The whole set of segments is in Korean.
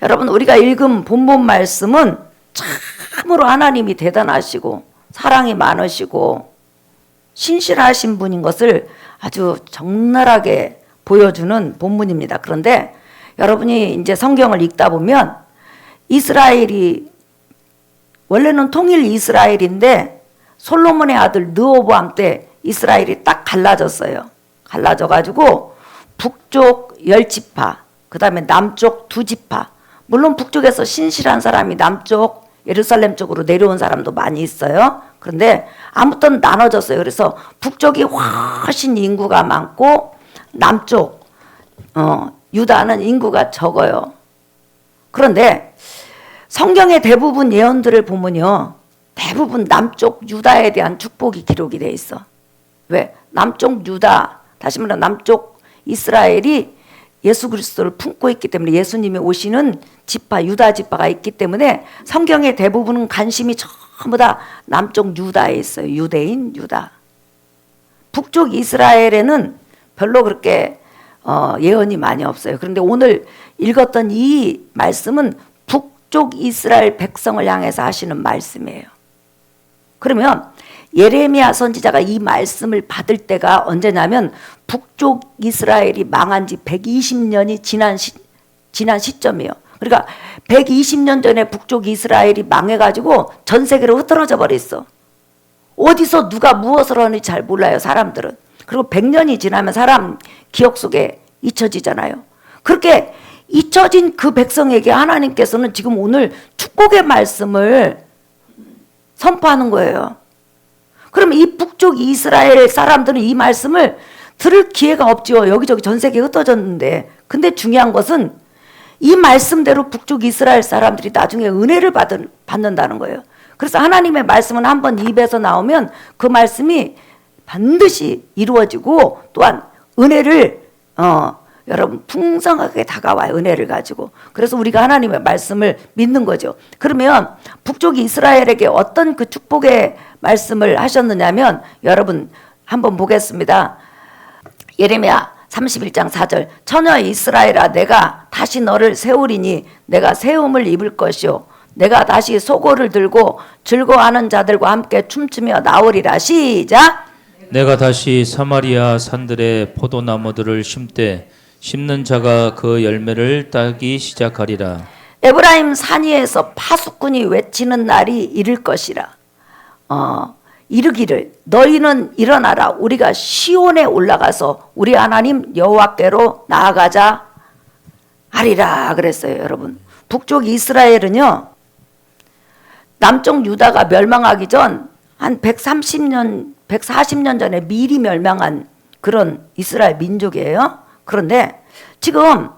여러분, 우리가 읽은 본문 말씀은 참으로 하나님이 대단하시고 사랑이 많으시고 신실하신 분인 것을 아주 적나라하게 보여주는 본문입니다. 그런데 여러분이 이제 성경을 읽다 보면 이스라엘이 원래는 통일 이스라엘인데 솔로몬의 아들 르호보암 때 이스라엘이 딱 갈라졌어요. 갈라져가지고 북쪽 10지파, 그 다음에 남쪽 2지파. 물론 북쪽에서 신실한 사람이 남쪽 예루살렘 쪽으로 내려온 사람도 많이 있어요. 그런데 아무튼 나눠졌어요. 그래서 북쪽이 훨씬 인구가 많고 남쪽 유다는 인구가 적어요. 그런데 성경의 대부분 예언들을 보면요, 대부분 남쪽 유다에 대한 축복이 기록이 돼 있어. 왜? 남쪽 유다, 다시 말해 남쪽 이스라엘이 예수 그리스도를 품고 있기 때문에, 예수님이 오시는 지파, 유다 지파가 있기 때문에 성경의 대부분은 관심이 전부 다 남쪽 유다에 있어요. 유대인 유다. 북쪽 이스라엘에는 별로 그렇게 예언이 많이 없어요. 그런데 오늘 읽었던 이 말씀은 북쪽 이스라엘 백성을 향해서 하시는 말씀이에요. 그러면 예레미야 선지자가 이 말씀을 받을 때가 언제냐면 북쪽 이스라엘이 망한 지 120년이 지난 시점이에요. 그러니까 120년 전에 북쪽 이스라엘이 망해가지고 전 세계로 흩어져 버렸어. 어디서 누가 무엇을 하는지 잘 몰라요, 사람들은. 그리고 100년이 지나면 사람 기억 속에 잊혀지잖아요. 그렇게 잊혀진 그 백성에게 하나님께서는 지금 오늘 축복의 말씀을 선포하는 거예요. 그럼 이 북쪽 이스라엘 사람들은 이 말씀을 들을 기회가 없죠. 여기저기 전 세계에 흩어졌는데. 근데 중요한 것은 이 말씀대로 북쪽 이스라엘 사람들이 나중에 은혜를 받는다는 거예요. 그래서 하나님의 말씀은 한번 입에서 나오면 그 말씀이 반드시 이루어지고, 또한 은혜를 여러분 풍성하게 다가와요. 은혜를 가지고. 그래서 우리가 하나님의 말씀을 믿는 거죠. 그러면 북쪽 이스라엘에게 어떤 그 축복의 말씀을 하셨느냐면, 여러분 한번 보겠습니다. 예레미야 31장 4절. 처녀 이스라엘아, 내가 다시 너를 세우리니 내가 세움을 입을 것이요 내가 다시 소고를 들고 즐거워하는 자들과 함께 춤추며 나오리라. 시작. 내가 다시 사마리아 산들의 포도나무들을 심되 심는 자가 그 열매를 따기 시작하리라. 에브라임 산위에서 파수꾼이 외치는 날이 이를 것이라. 이르기를 너희는 일어나라, 우리가 시온에 올라가서 우리 하나님 여호와께로 나아가자 하리라 그랬어요. 여러분, 북쪽 이스라엘은요, 남쪽 유다가 멸망하기 전 한 130년 140년 전에 미리 멸망한 그런 이스라엘 민족이에요. 그런데 지금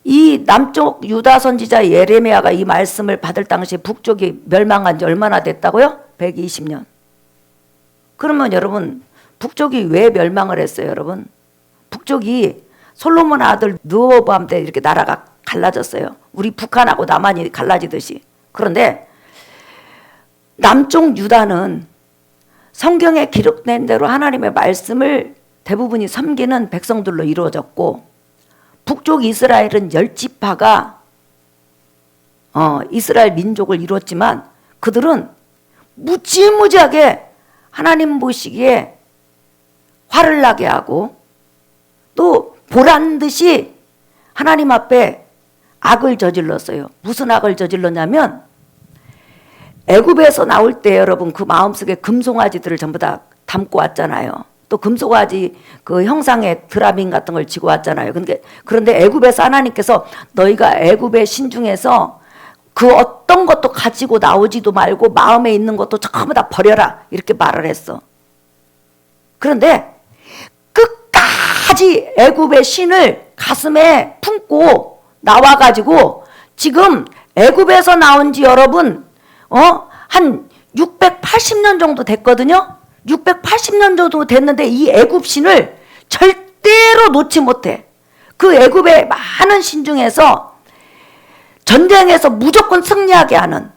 이 남쪽 유다 선지자 예레미야가 이 말씀을 받을 당시에 북쪽이 멸망한 지 얼마나 됐다고요? 120년. 그러면 여러분, 북쪽이 왜 멸망을 했어요, 여러분? 북쪽이 솔로몬 아들 르호보암 때 이렇게 나라가 갈라졌어요. 우리 북한하고 남한이 갈라지듯이. 그런데 남쪽 유다는 성경에 기록된 대로 하나님의 말씀을 대부분이 섬기는 백성들로 이루어졌고, 북쪽 이스라엘은 10지파가 이스라엘 민족을 이뤘지만 그들은 무지무지하게 하나님 보시기에 화를 나게 하고 또 보란듯이 하나님 앞에 악을 저질렀어요. 무슨 악을 저질렀냐면, 애굽에서 나올 때 여러분 그 마음속에 금송아지들을 전부 다 담고 왔잖아요. 또 금송아지 그 형상의 드라민 같은 걸 지고 왔잖아요. 그런데 애굽에서 하나님께서 너희가 애굽의 신중에서 그 어떤 것도 가지고 나오지도 말고 마음에 있는 것도 전부 다 버려라 이렇게 말을 했어. 그런데 끝까지 애굽의 신을 가슴에 품고 나와가지고 지금 애굽에서 나온 지 여러분 한 680년 정도 됐거든요. 680년 정도 됐는데 이 애굽 신을 절대로 놓지 못해. 그 애굽의 많은 신 중에서 전쟁에서 무조건 승리하게 하는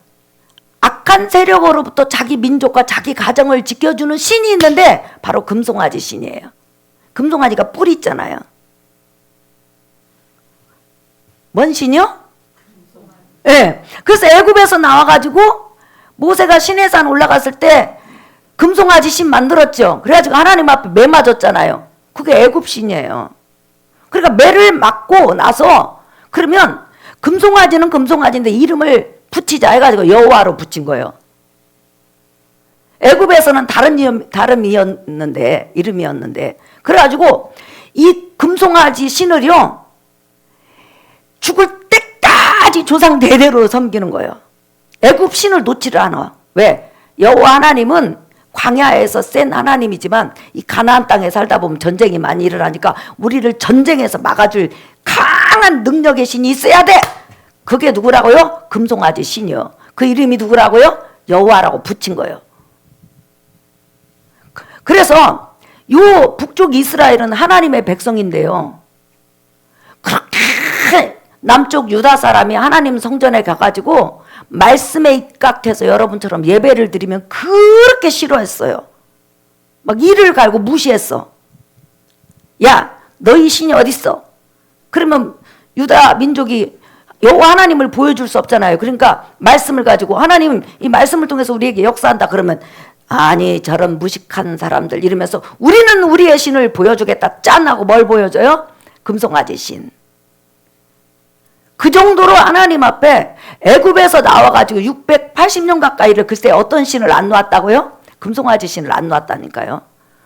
악한 세력으로부터 자기 민족과 자기 가정을 지켜주는 신이 있는데 바로 금송아지 신이에요. 금송아지가 뿔이 있잖아요. 뭔 신이요? 예. 그래서 애굽에서 나와가지고 모세가 시내산 올라갔을 때 금송아지 신 만들었죠. 그래가지고 하나님 앞에 매 맞았잖아요. 그게 애굽 신이에요. 그러니까 매를 맞고 나서 그러면 금송아지는 금송아지인데 이름을 붙이자 해가지고 여호와로 붙인 거예요. 애굽에서는 다른 이름이었는데 그래가지고 이 금송아지 신을요 죽을 때까지 조상 대대로 섬기는 거예요. 애굽 신을 놓지를 않아. 왜? 여호와 하나님은 광야에서 센 하나님이지만 이 가나안 땅에 살다 보면 전쟁이 많이 일어나니까 우리를 전쟁에서 막아줄 강한 능력의 신이 있어야 돼. 그게 누구라고요? 금송아지 신이요. 그 이름이 누구라고요? 여호와라고 붙인 거예요. 그래서 요 북쪽 이스라엘은 하나님의 백성인데요. 그렇게 남쪽 유다 사람이 하나님 성전에 가가지고 말씀에 입각해서 여러분처럼 예배를 드리면 그렇게 싫어했어요. 막 이를 갈고 무시했어. 야, 너희 신이 어딨어? 그러면 유다 민족이 여호와 하나님을 보여줄 수 없잖아요. 그러니까 말씀을 가지고 하나님 이 말씀을 통해서 우리에게 역사한다 그러면 아니 저런 무식한 사람들 이러면서 우리는 우리의 신을 보여주겠다 짠 하고 뭘 보여줘요? 금송아지 신. 그 정도로 하나님 앞에 애굽에서 나와가지고 680년 가까이를 글쎄 어떤 신을 안 놓았다고요? 금송아지 신을 안 놓았다니까요.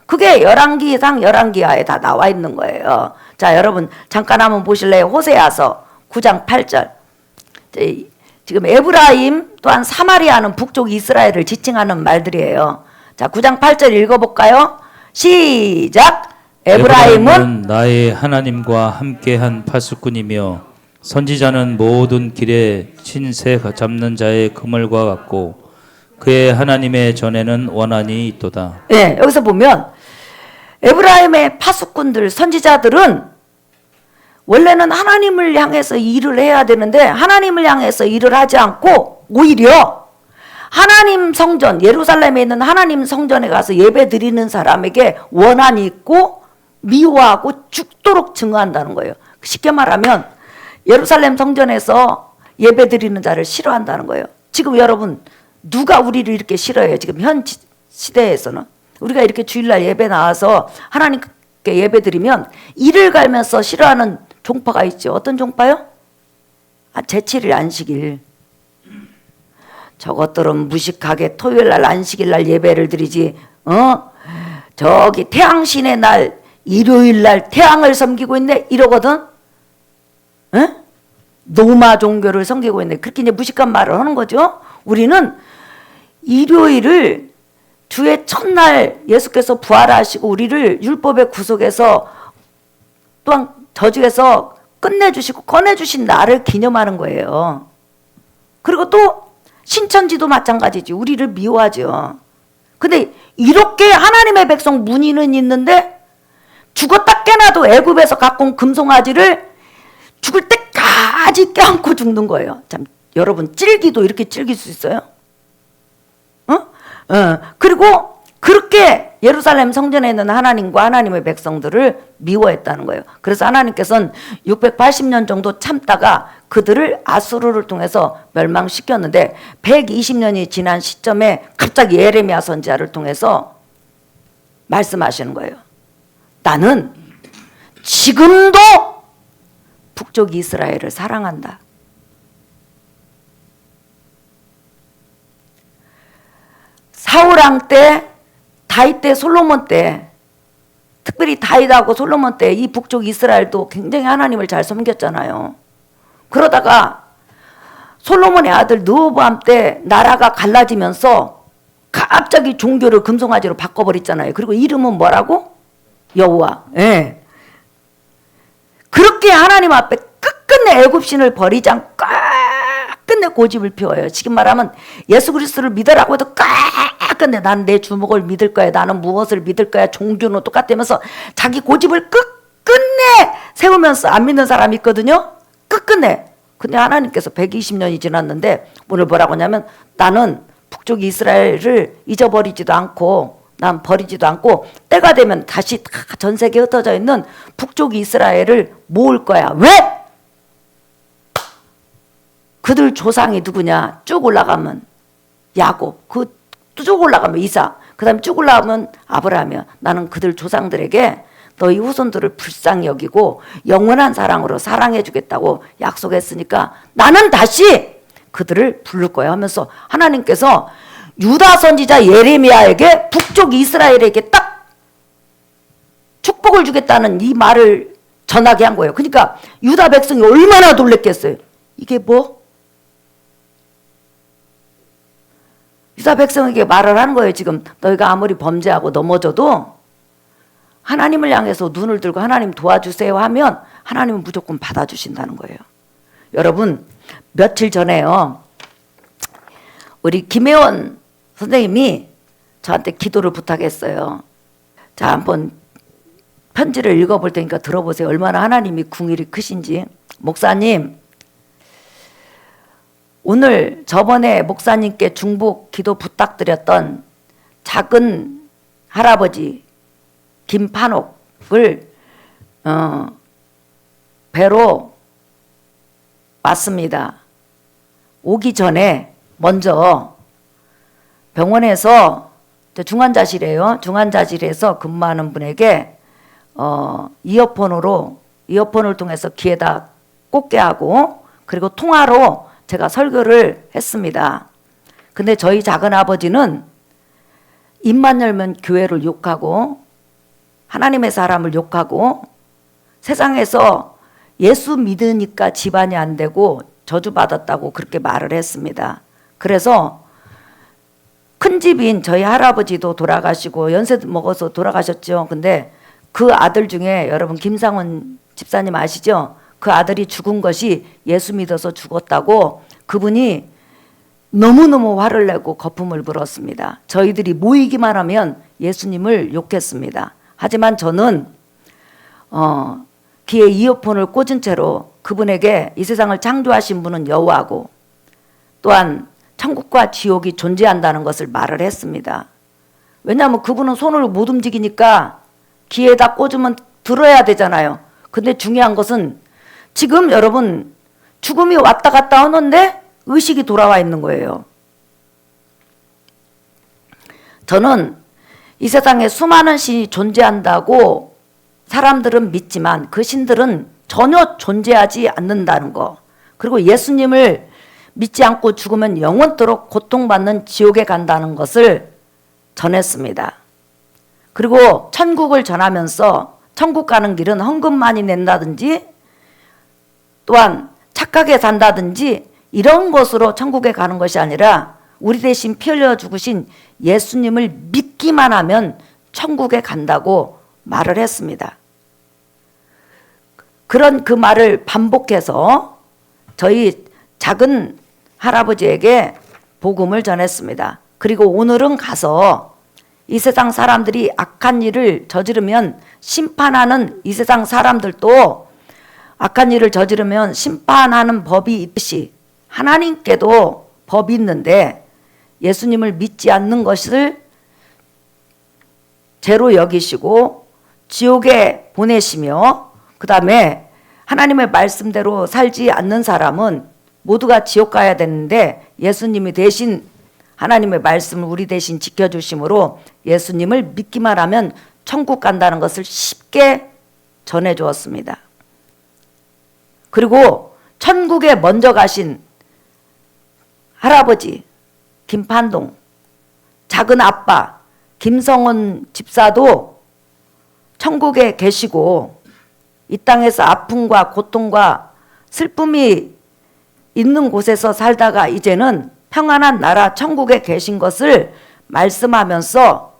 그게 열왕기상 열왕기하에 다 나와 있는 거예요. 자 여러분 잠깐 한번 보실래요? 호세아서 9장 8절. 지금 에브라임 또한 사마리아는 북쪽 이스라엘을 지칭하는 말들이에요. 자 9장 8절 읽어볼까요? 시작. 에브라임은 나의 하나님과 함께한 파수꾼이며 선지자는 모든 길에 신세 잡는 자의 그물과 같고 그의 하나님의 전에는 원한이 있도다. 네, 여기서 보면 에브라임의 파수꾼들 선지자들은 원래는 하나님을 향해서 일을 해야 되는데 하나님을 향해서 일을 하지 않고 오히려 하나님 성전 예루살렘에 있는 하나님 성전에 가서 예배 드리는 사람에게 원한이 있고 미워하고 죽도록 증오한다는 거예요. 쉽게 말하면 예루살렘 성전에서 예배 드리는 자를 싫어한다는 거예요. 지금 여러분 누가 우리를 이렇게 싫어해요? 지금 현 시대에서는 우리가 이렇게 주일날 예배 나와서 하나님께 예배 드리면 이를 갈면서 싫어하는 종파가 있죠. 어떤 종파요? 제7일 안식일. 저것들은 무식하게 토요일날 안식일날 예배를 드리지 저기 태양신의 날 일요일날 태양을 섬기고 있네 이러거든. 노마 종교를 섬기고 있네. 그렇게 이제 무식한 말을 하는 거죠. 우리는 일요일을 주의 첫날 예수께서 부활하시고 우리를 율법의 구속에서 또한 저주에서 끝내주시고 꺼내주신 날을 기념하는 거예요. 그리고 또 신천지도 마찬가지지. 우리를 미워하죠. 근데 이렇게 하나님의 백성 문의는 있는데 죽었다 깨나도 애굽에서 갖고 온 금송아지를 죽을 때까지 껴안고 죽는 거예요. 참 여러분 찔기도 이렇게 찔길 수 있어요? 그리고 그렇게 예루살렘 성전에 있는 하나님과 하나님의 백성들을 미워했다는 거예요. 그래서 하나님께서는 680년 정도 참다가 그들을 아수르를 통해서 멸망시켰는데 120년이 지난 시점에 갑자기 예레미야 선지자를 통해서 말씀하시는 거예요. 나는 지금도 북쪽 이스라엘을 사랑한다. 사울왕 때, 다윗 때, 솔로몬 때, 특별히 다윗하고 솔로몬 때 이 북쪽 이스라엘도 굉장히 하나님을 잘 섬겼잖아요. 그러다가 솔로몬의 아들 르호보암 때 나라가 갈라지면서 갑자기 종교를 금송아지로 바꿔버렸잖아요. 그리고 이름은 뭐라고? 여호와. 예. 그렇게 하나님 앞에 끝끝내 애굽신을 버리지 않고 끝내 고집을 피워요. 지금 말하면 예수 그리스도를 믿으라고 해도 끝끝내 나는 내 주목을 믿을 거야. 나는 무엇을 믿을 거야. 종교는 똑같다면서 자기 고집을 끝끝내 세우면서 안 믿는 사람이 있거든요. 끝끝내. 근데 하나님께서 120년이 지났는데 오늘 뭐라고 하냐면 나는 북쪽 이스라엘을 잊어버리지도 않고 난 버리지도 않고 때가 되면 다시 전 세계에 흩어져 있는 북쪽 이스라엘을 모을 거야. 왜? 그들 조상이 누구냐? 쭉 올라가면 야곱, 쭉 올라가면 이삭, 그 다음에 쭉 올라가면 아브라함이야. 나는 그들 조상들에게 너희 후손들을 불쌍히 여기고 영원한 사랑으로 사랑해 주겠다고 약속했으니까 나는 다시 그들을 부를 거야 하면서 하나님께서 유다 선지자 예레미야에게 북쪽 이스라엘에게 딱 축복을 주겠다는 이 말을 전하게 한 거예요. 그러니까 유다 백성이 얼마나 놀랬겠어요. 이게 뭐? 유다 백성에게 말을 하는 거예요. 지금 너희가 아무리 범죄하고 넘어져도 하나님을 향해서 눈을 들고 하나님 도와주세요 하면 하나님은 무조건 받아주신다는 거예요. 여러분, 며칠 전에요, 우리 김혜원 선생님이 저한테 기도를 부탁했어요. 자, 한번 편지를 읽어볼 테니까 들어보세요. 얼마나 하나님이 궁일이 크신지. 목사님, 오늘 저번에 목사님께 중복 기도 부탁드렸던 작은 할아버지 김판옥을 뵈러 왔습니다. 오기 전에 먼저 병원에서 중환자실이에요. 중환자실에서 근무하는 분에게 이어폰을 통해서 귀에다 꽂게 하고 그리고 통화로 제가 설교를 했습니다. 근데 저희 작은 아버지는 입만 열면 교회를 욕하고 하나님의 사람을 욕하고 세상에서 예수 믿으니까 집안이 안 되고 저주받았다고 그렇게 말을 했습니다. 그래서 큰 집인 저희 할아버지도 돌아가시고 연세 먹어서 돌아가셨죠. 근데 그 아들 중에 여러분 김상원 집사님 아시죠? 그 아들이 죽은 것이 예수 믿어서 죽었다고 그분이 너무너무 화를 내고 거품을 불었습니다. 저희들이 모이기만 하면 예수님을 욕했습니다. 하지만 저는 귀에 이어폰을 꽂은 채로 그분에게 이 세상을 창조하신 분은 여호와고 또한 천국과 지옥이 존재한다는 것을 말을 했습니다. 왜냐하면 그분은 손을 못 움직이니까 귀에다 꽂으면 들어야 되잖아요. 근데 중요한 것은 지금 여러분 죽음이 왔다 갔다 하는데 의식이 돌아와 있는 거예요. 저는 이 세상에 수많은 신이 존재한다고 사람들은 믿지만 그 신들은 전혀 존재하지 않는다는 거. 그리고 예수님을 믿지 않고 죽으면 영원토록 고통받는 지옥에 간다는 것을 전했습니다. 그리고 천국을 전하면서 천국 가는 길은 헌금 많이 낸다든지 또한 착하게 산다든지 이런 것으로 천국에 가는 것이 아니라 우리 대신 피 흘려 죽으신 예수님을 믿기만 하면 천국에 간다고 말을 했습니다. 그런 그 말을 반복해서 저희 작은 할아버지에게 복음을 전했습니다. 그리고 오늘은 가서 이 세상 사람들이 악한 일을 저지르면 심판하는 이 세상 사람들도 악한 일을 저지르면 심판하는 법이 있듯이 하나님께도 법이 있는데 예수님을 믿지 않는 것을 죄로 여기시고 지옥에 보내시며 그 다음에 하나님의 말씀대로 살지 않는 사람은 모두가 지옥 가야 되는데 예수님이 대신 하나님의 말씀을 우리 대신 지켜주심으로 예수님을 믿기만 하면 천국 간다는 것을 쉽게 전해주었습니다. 그리고 천국에 먼저 가신 할아버지 김판동, 작은 아빠 김성원 집사도 천국에 계시고 이 땅에서 아픔과 고통과 슬픔이 있는 곳에서 살다가 이제는 평안한 나라 천국에 계신 것을 말씀하면서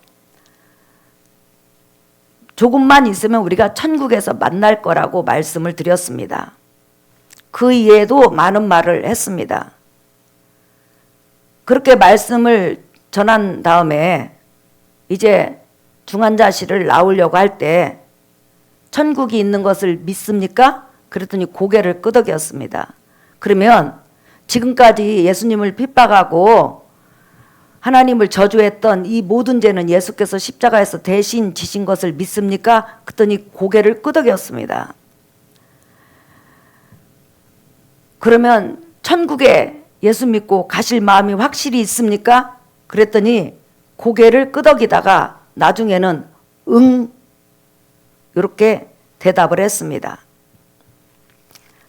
조금만 있으면 우리가 천국에서 만날 거라고 말씀을 드렸습니다. 그 이외에도 많은 말을 했습니다. 그렇게 말씀을 전한 다음에 이제 중환자실을 나오려고 할 때 천국이 있는 것을 믿습니까? 그랬더니 고개를 끄덕였습니다. 그러면 지금까지 예수님을 핍박하고 하나님을 저주했던 이 모든 죄는 예수께서 십자가에서 대신 지신 것을 믿습니까? 그랬더니 고개를 끄덕였습니다. 그러면 천국에 예수 믿고 가실 마음이 확실히 있습니까? 그랬더니 고개를 끄덕이다가 나중에는 응, 이렇게 대답을 했습니다.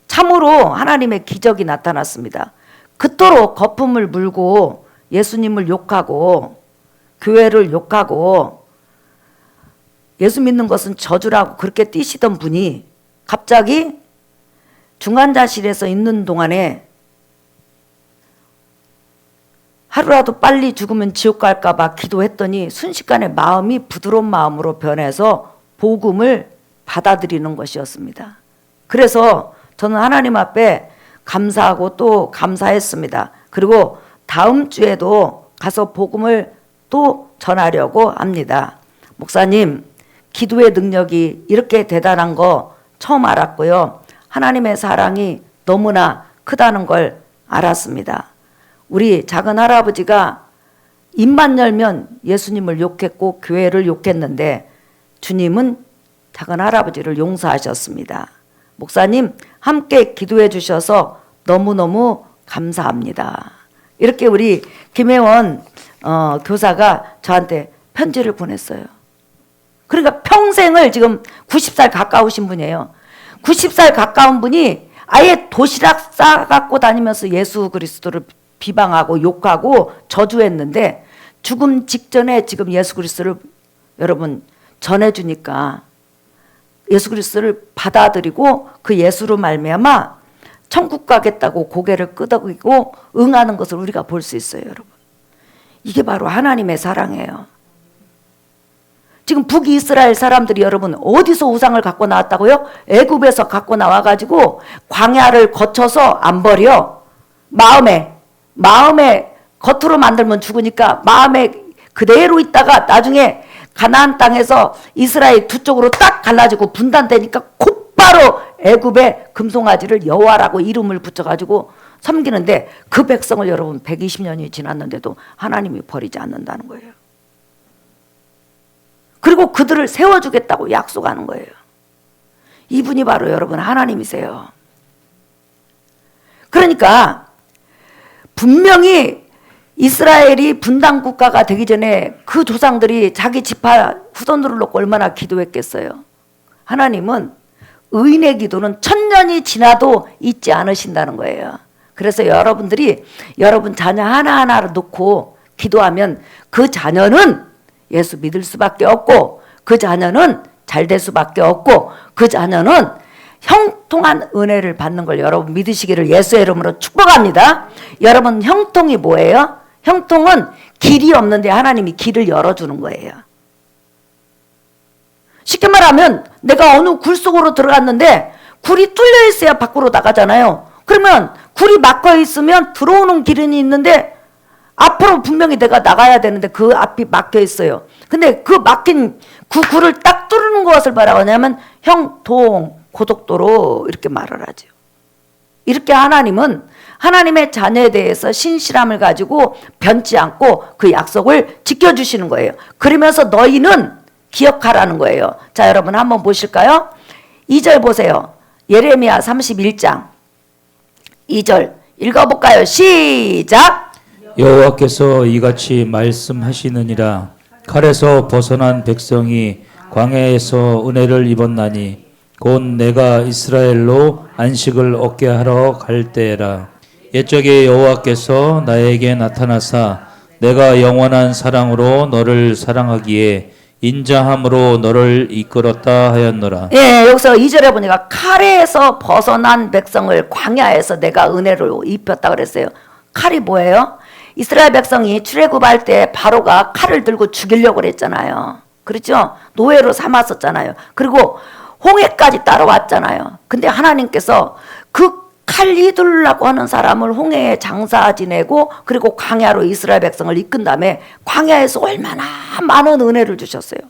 참으로 하나님의 기적이 나타났습니다. 그토록 거품을 물고 예수님을 욕하고 교회를 욕하고 예수 믿는 것은 저주라고 그렇게 뛰시던 분이 갑자기 중환자실에서 있는 동안에 하루라도 빨리 죽으면 지옥 갈까 봐 기도했더니 순식간에 마음이 부드러운 마음으로 변해서 복음을 받아들이는 것이었습니다. 그래서 저는 하나님 앞에 감사하고 또 감사했습니다. 그리고 다음 주에도 가서 복음을 또 전하려고 합니다. 목사님, 기도의 능력이 이렇게 대단한 거 처음 알았고요. 하나님의 사랑이 너무나 크다는 걸 알았습니다. 우리 작은 할아버지가 입만 열면 예수님을 욕했고 교회를 욕했는데 주님은 작은 할아버지를 용서하셨습니다. 목사님 함께 기도해 주셔서 너무너무 감사합니다. 이렇게 우리 김혜원 교사가 저한테 편지를 보냈어요. 그러니까 평생을 지금 90살 가까우신 분이에요. 90살 가까운 분이 아예 도시락 싸갖고 다니면서 예수 그리스도를 비방하고 욕하고 저주했는데 죽음 직전에 지금 예수 그리스도를 여러분 전해주니까 예수 그리스도를 받아들이고 그 예수로 말미암아 천국 가겠다고 고개를 끄덕이고 응하는 것을 우리가 볼 수 있어요, 여러분. 이게 바로 하나님의 사랑이에요. 지금 북이스라엘 사람들이 여러분 어디서 우상을 갖고 나왔다고요? 애굽에서 갖고 나와가지고 광야를 거쳐서 안 버려. 마음에 겉으로 만들면 죽으니까 마음에 그대로 있다가 나중에 가나안 땅에서 이스라엘 두 쪽으로 딱 갈라지고 분단되니까 곧바로 애굽의 금송아지를 여호와라고 이름을 붙여가지고 섬기는데 그 백성을 여러분 120년이 지났는데도 하나님이 버리지 않는다는 거예요. 그리고 그들을 세워주겠다고 약속하는 거예요. 이분이 바로 여러분 하나님이세요. 그러니까 분명히 이스라엘이 분단 국가가 되기 전에 그 조상들이 자기 지파 후손들을 놓고 얼마나 기도했겠어요. 하나님은 의인의 기도는 천년이 지나도 잊지 않으신다는 거예요. 그래서 여러분들이 여러분 자녀 하나하나를 놓고 기도하면 그 자녀는 예수 믿을 수밖에 없고 그 자녀는 잘 될 수밖에 없고 그 자녀는 형통한 은혜를 받는 걸 여러분 믿으시기를 예수의 이름으로 축복합니다. 여러분 형통이 뭐예요? 형통은 길이 없는데 하나님이 길을 열어주는 거예요. 쉽게 말하면 내가 어느 굴 속으로 들어갔는데 굴이 뚫려 있어야 밖으로 나가잖아요. 그러면 굴이 막혀 있으면 들어오는 길은 있는데 앞으로 분명히 내가 나가야 되는데 그 앞이 막혀 있어요. 근데 그 막힌 그 굴을 딱 뚫는 것을 뭐라고 하냐면 형통 고속도로 이렇게 말을 하죠. 이렇게 하나님은 하나님의 자녀에 대해서 신실함을 가지고 변치 않고 그 약속을 지켜주시는 거예요. 그러면서 너희는 기억하라는 거예요. 자, 여러분 한번 보실까요? 2절 보세요. 예레미야 31장 2절 읽어볼까요? 시작! 여호와께서 이같이 말씀하시느니라. 칼에서 벗어난 백성이 광야에서 은혜를 입었나니 곧 내가 이스라엘로 안식을 얻게 하러 갈 때라. 옛적에 여호와께서 나에게 나타나사 내가 영원한 사랑으로 너를 사랑하기에 인자함으로 너를 이끌었다 하였노라. 예, 여기서 2절에 보니까 칼에서 벗어난 백성을 광야에서 내가 은혜를 입혔다 그랬어요. 칼이 뭐예요? 이스라엘 백성이 출애굽할 때 바로가 칼을 들고 죽이려고 그랬잖아요. 그렇죠? 노예로 삼았었잖아요. 그리고 홍해까지 따라왔잖아요. 근데 하나님께서 그 칼 휘둘라고 하는 사람을 홍해에 장사 지내고 그리고 광야로 이스라엘 백성을 이끈 다음에 광야에서 얼마나 많은 은혜를 주셨어요.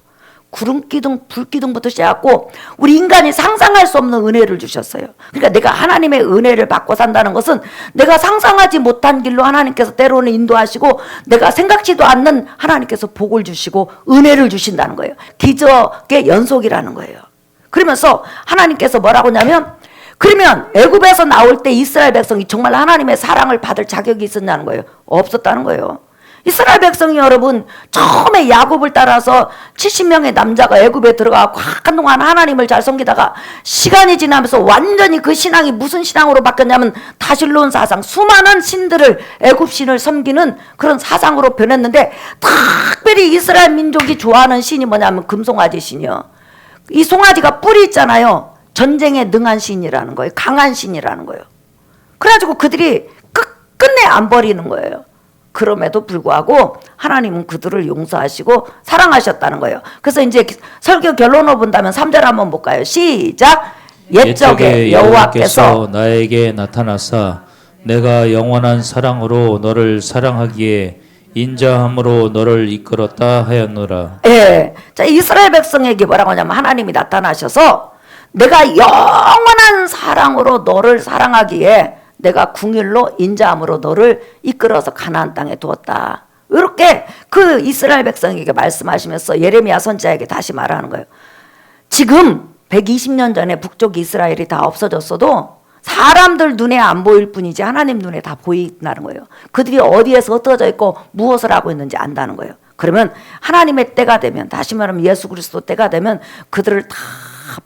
구름 기둥, 불 기둥부터 시작하고 우리 인간이 상상할 수 없는 은혜를 주셨어요. 그러니까 내가 하나님의 은혜를 받고 산다는 것은 내가 상상하지 못한 길로 하나님께서 때로는 인도하시고 내가 생각지도 않는 하나님께서 복을 주시고 은혜를 주신다는 거예요. 기적의 연속이라는 거예요. 그러면서 하나님께서 뭐라고 하냐면 그러면 애굽에서 나올 때 이스라엘 백성이 정말 하나님의 사랑을 받을 자격이 있었냐는 거예요. 없었다는 거예요. 이스라엘 백성이 여러분 처음에 야곱을 따라서 70명의 남자가 애굽에 들어가고 한동안 하나님을 잘 섬기다가 시간이 지나면서 완전히 그 신앙이 무슨 신앙으로 바뀌었냐면 다실론 사상, 수많은 신들을 애굽 신을 섬기는 그런 사상으로 변했는데, 특별히 이스라엘 민족이 좋아하는 신이 뭐냐면 금송아지 신이요. 이 송아지가 뿔이 있잖아요. 전쟁에 능한 신이라는 거예요. 강한 신이라는 거예요. 그래가지고 그들이 끝끝내 안 버리는 거예요. 그럼에도 불구하고 하나님은 그들을 용서하시고 사랑하셨다는 거예요. 그래서 이제 설교 결론을 본다면 3절 한번 볼까요? 시작. 옛적에 여호와께서 나에게 나타나사 내가 영원한 사랑으로 너를 사랑하기에 인자함으로 너를 이끌었다 하였노라. 예. 자, 이스라엘 백성에게 뭐라고 하냐면 하나님이 나타나셔서 내가 영원한 사랑으로 너를 사랑하기에 내가 궁일로 인자함으로 너를 이끌어서 가나안 땅에 두었다. 이렇게 그 이스라엘 백성에게 말씀하시면서 예레미야 선지자에게 다시 말하는 거예요. 지금 120년 전에 북쪽 이스라엘이 다 없어졌어도 사람들 눈에 안 보일 뿐이지 하나님 눈에 다 보인다는 거예요. 그들이 어디에서 흩어져 있고 무엇을 하고 있는지 안다는 거예요. 그러면 하나님의 때가 되면, 다시 말하면 예수 그리스도 때가 되면 그들을 다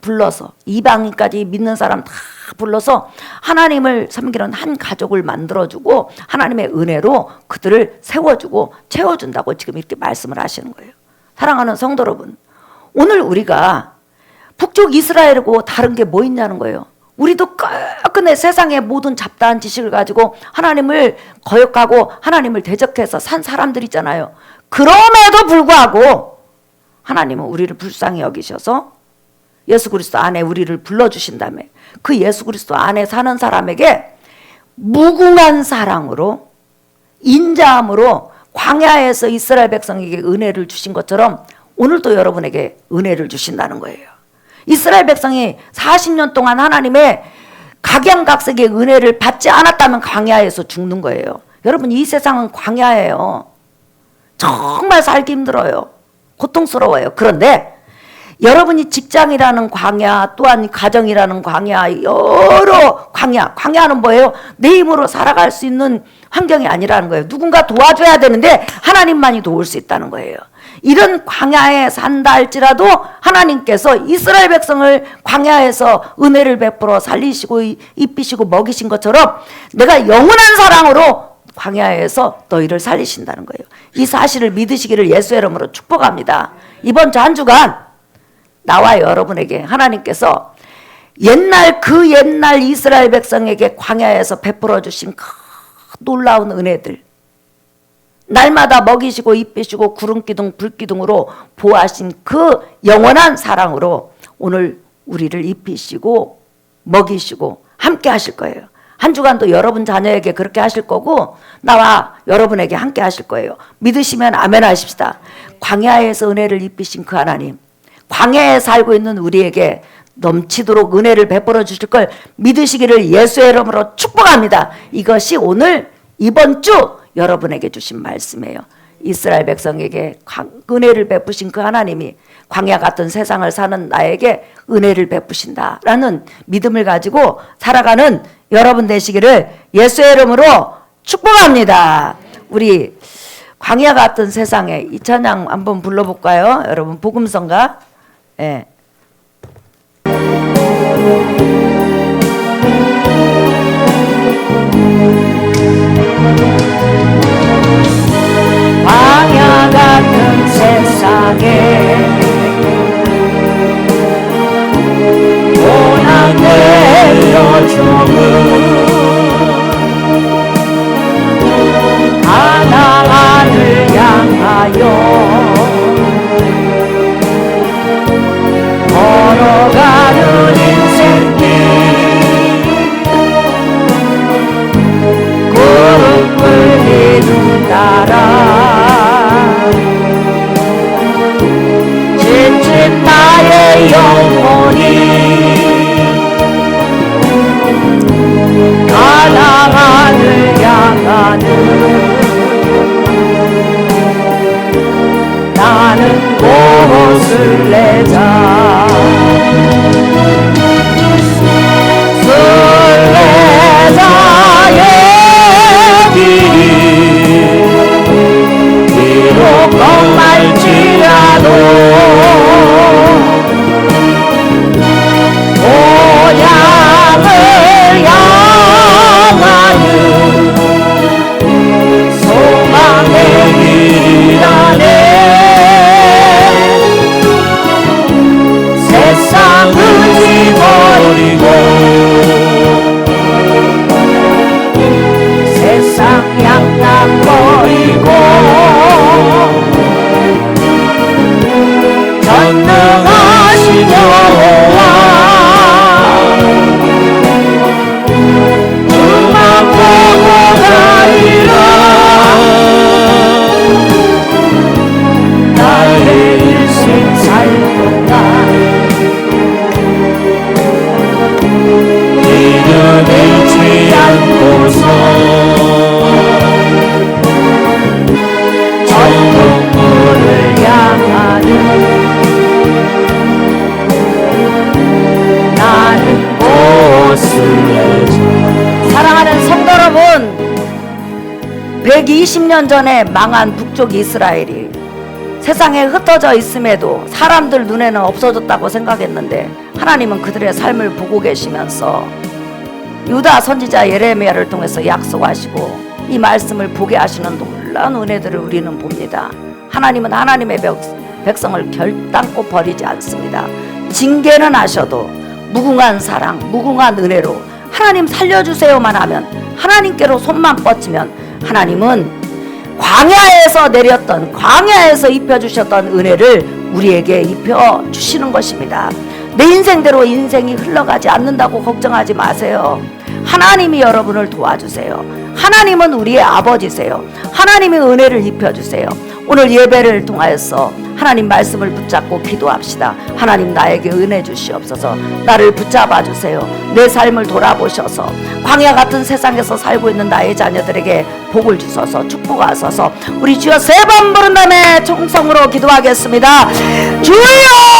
불러서, 이방인까지 믿는 사람 다 불러서 하나님을 섬기는 한 가족을 만들어주고 하나님의 은혜로 그들을 세워주고 채워준다고 지금 이렇게 말씀을 하시는 거예요. 사랑하는 성도 여러분, 오늘 우리가 북쪽 이스라엘이고 다른 게 뭐 있냐는 거예요. 우리도 끝끝내 세상의 모든 잡다한 지식을 가지고 하나님을 거역하고 하나님을 대적해서 산 사람들이잖아요. 그럼에도 불구하고 하나님은 우리를 불쌍히 여기셔서 예수 그리스도 안에 우리를 불러주신다며 그 예수 그리스도 안에 사는 사람에게 무궁한 사랑으로 인자함으로 광야에서 이스라엘 백성에게 은혜를 주신 것처럼 오늘도 여러분에게 은혜를 주신다는 거예요. 이스라엘 백성이 40년 동안 하나님의 각양각색의 은혜를 받지 않았다면 광야에서 죽는 거예요. 여러분, 이 세상은 광야예요. 정말 살기 힘들어요. 고통스러워요. 그런데 여러분이 직장이라는 광야, 또한 가정이라는 광야, 여러 광야는 뭐예요? 내 힘으로 살아갈 수 있는 환경이 아니라는 거예요. 누군가 도와줘야 되는데 하나님만이 도울 수 있다는 거예요. 이런 광야에 산다 할지라도 하나님께서 이스라엘 백성을 광야에서 은혜를 베풀어 살리시고 입히시고 먹이신 것처럼 내가 영원한 사랑으로 광야에서 너희를 살리신다는 거예요. 이 사실을 믿으시기를 예수의 이름으로 축복합니다. 이번 주 한 주간 나와 여러분에게 하나님께서 그 옛날 이스라엘 백성에게 광야에서 베풀어 주신 그 놀라운 은혜들, 날마다 먹이시고 입히시고 구름기둥 불기둥으로 보호하신 그 영원한 사랑으로 오늘 우리를 입히시고 먹이시고 함께 하실 거예요. 한 주간도 여러분 자녀에게 그렇게 하실 거고 나와 여러분에게 함께 하실 거예요. 믿으시면 아멘 하십시다. 광야에서 은혜를 입히신 그 하나님, 광야에 살고 있는 우리에게 넘치도록 은혜를 베풀어 주실 걸 믿으시기를 예수의 이름으로 축복합니다. 이것이 오늘 이번 주 여러분에게 주신 말씀이에요. 이스라엘 백성에게 은혜를 베푸신 그 하나님이 광야 같은 세상을 사는 나에게 은혜를 베푸신다라는 믿음을 가지고 살아가는 여러분 되시기를 예수의 이름으로 축복합니다. 우리 광야 같은 세상에 이 찬양 한번 불러볼까요? 여러분, 복음성가. 예. 광야 같은 세상에 고난 내려주는 가나안을 향하여 걸어가는 인생길 구름을 기둥 따라 지친 나의 영혼이 가나안을 향하는 나는 곳을 내자 120년 전에 망한 북쪽 이스라엘이 세상에 흩어져 있음에도 사람들 눈에는 없어졌다고 생각했는데 하나님은 그들의 삶을 보고 계시면서 유다 선지자 예레미야를 통해서 약속하시고 이 말씀을 보게 하시는 놀라운 은혜들을 우리는 봅니다. 하나님은 하나님의 백성을 결단코 버리지 않습니다. 징계는 하셔도 무궁한 사랑, 무궁한 은혜로 하나님 살려주세요만 하면, 하나님께로 손만 뻗치면 하나님은 광야에서 내렸던, 광야에서 입혀주셨던 은혜를 우리에게 입혀주시는 것입니다. 내 인생대로 인생이 흘러가지 않는다고 걱정하지 마세요. 하나님이 여러분을 도와주세요. 하나님은 우리의 아버지세요. 하나님이 은혜를 입혀주세요. 오늘 예배를 통하여서 하나님 말씀을 붙잡고 기도합시다. 하나님, 나에게 은혜 주시옵소서. 나를 붙잡아 주세요. 내 삶을 돌아보셔서 광야 같은 세상에서 살고 있는 나의 자녀들에게 복을 주셔서 축복하소서. 우리 주여 세 번 부른 다음에 총성으로 기도하겠습니다. 주여!